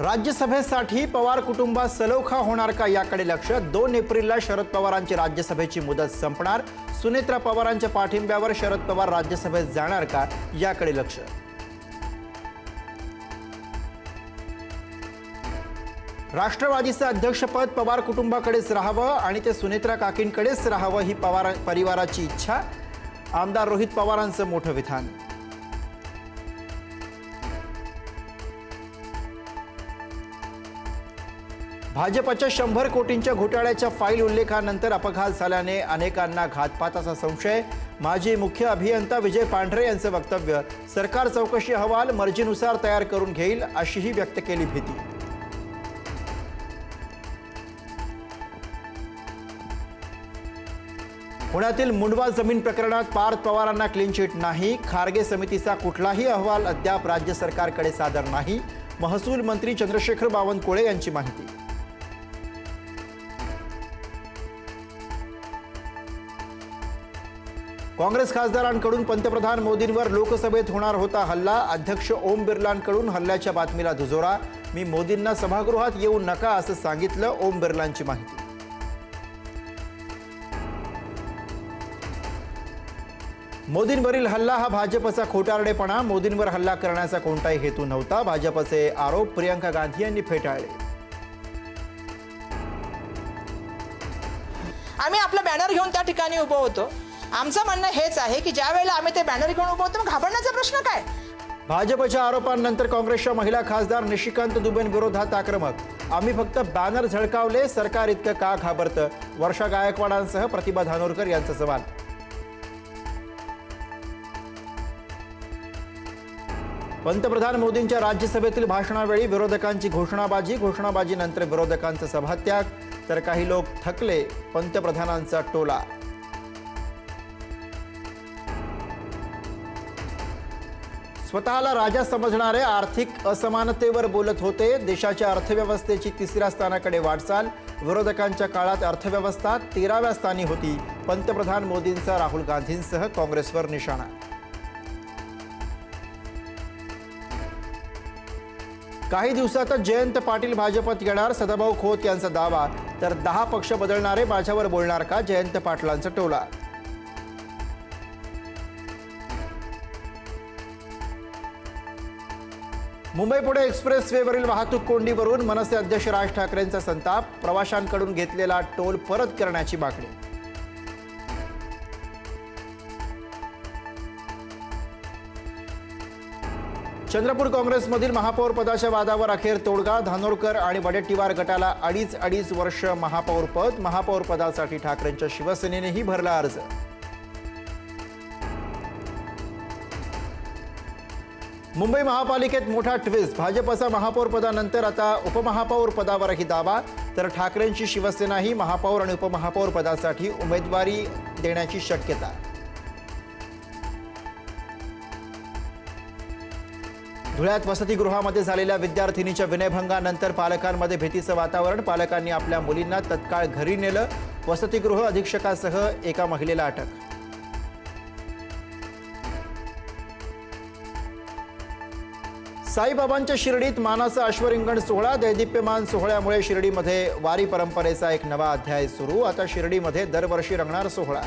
राज्यसभेसाठी पवार कुटुंबात सलोखा होणार का याकडे लक्ष। 2 एप्रिलला शरद पवारांची राज्यसभेची मुदत संपणार। सुनेत्रा पवारांच्या पाठिंब्यावर शरद पवार राज्यसभेत जाणार का याकडे लक्ष। राष्ट्रवादीचं अध्यक्षपद पवार कुटुंबाकडेच राहावं आणि ते सुनेत्रा काकींकडेच राहावं ही पवार परिवाराची इच्छा। आमदार रोहित पवारांचं मोठं विधान। भाजपच्या 100 कोटींच्या घोटाळ्याच्या फाईल उल्लेखानंतर अपघात झाल्याने अनेकांना घातपाताचा संशय। माजी मुख्य अभियंता विजय पांढरे यांचं वक्तव्य, सरकार चौकशी अहवाल मर्जीनुसार तयार करून घेईल अशीही व्यक्त केली भीती। पुण्यातील मुंडवा जमीन प्रकरणात पार्थ पवारांना क्लीन चिट नाही। खारगे समितीचा कुठलाही अहवाल अद्याप राज्य सरकारकडे सादर नाही। महसूल मंत्री चंद्रशेखर बावनकुळे यांची माहिती। काँग्रेस खासदारांकडून पंतप्रधान मोदींवर लोकसभेत होणार होता हल्ला। अध्यक्ष ओम बिर्लांकडून हल्ल्याच्या बातमीला दुजोरा। मी मोदींना सभागृहात येऊ नका असं सांगितलं, ओम बिर्लांची माहिती। मोदींवरील हल्ला हा भाजपचा खोटारडेपणा। मोदींवर हल्ला करण्याचा कोणताही हेतू नव्हता, भाजपचे आरोप प्रियंका गांधी यांनी फेटाळले। आम्ही आपला बॅनर घेऊन त्या ठिकाणी उभं होतो। आमचं म्हणणं हेच आहे की ज्या वेळेला आम्ही ते बॅनर घेऊन उभं होतो मग घाबरण्याचा प्रश्न काय। भाजपच्या आरोपांनंतर काँग्रेसच्या महिला खासदार निशिकांत दुबेंविरोधात आक्रमक। आम्ही फक्त बॅनर झळकावले, सरकार इतकं का घाबरतं। वर्षा गायकवाडांसह प्रतिभा धानोरकर यांचा सवाल। पंतप्रधान मोदींच्या राज्यसभेतील भाषणावेळी विरोधकांची घोषणाबाजीनंतर विरोधकांचा सभात्याग, तर काही लोक थकले, पंतप्रधानांचा टोला। स्वतःला राजा समजणारे आर्थिक असमानतेवर बोलत होते। देशाच्या अर्थव्यवस्थेची 3ऱ्या स्थानाकडे वाटचाल। विरोधकांच्या काळात अर्थव्यवस्था 13व्या स्थानी होती। पंतप्रधान मोदींचा राहुल गांधींसह काँग्रेसवर निशाणा। काही दिवसातच जयंत पाटील भाजपत येणार, सदाभाऊ खोत यांचा दावा। तर 10 पक्ष बदलणारे माझ्यावर बोलणार का, जयंत पाटलांचा टोला। मुंबई पुणे एक्सप्रेसवेवरील वाहतूक कोंडीवरून मनसे अध्यक्ष राज ठाकरेंचा संताप। प्रवाशांकडून घेतलेला टोल परत करण्याची मागणी। चंद्रपूर काँग्रेसमधील महापौर पदाच्या वादावर अखेर तोडगा। धानोरकर आणि वडेट्टीवार गटाला अडीच वर्ष महापौर पद। महापौर पदासाठी ठाकरेंच्या शिवसेनेनेही भरला अर्ज। मुंबई महापालिकेत मोठा ट्विस्ट। भाजपचा महापौर पदानंतर आता उपमहापौर पदावरही दावा। तर ठाकरेंची शिवसेनाही महापौर आणि उपमहापौर पदासाठी उमेदवारी देण्याची शक्यता। धुळ्यात वसतिगृहामध्ये झालेल्या विद्यार्थिनीच्या विनयभंगानंतर पालकांमध्ये भीतीचं वातावरण। पालकांनी आपल्या मुलींना तत्काळ घरी नेलं। वसतिगृह अधीक्षकासह एका महिलेला अटक। साईबाबांच्या शिर्डीत मानाचा अश्वरिंगण सोहळा। दैदिप्यमान सोहळ्यामुळे शिर्डीमध्ये वारी परंपरेचा एक नवा अध्याय सुरू। आता शिर्डीमध्ये दरवर्षी रंगणार सोहळा।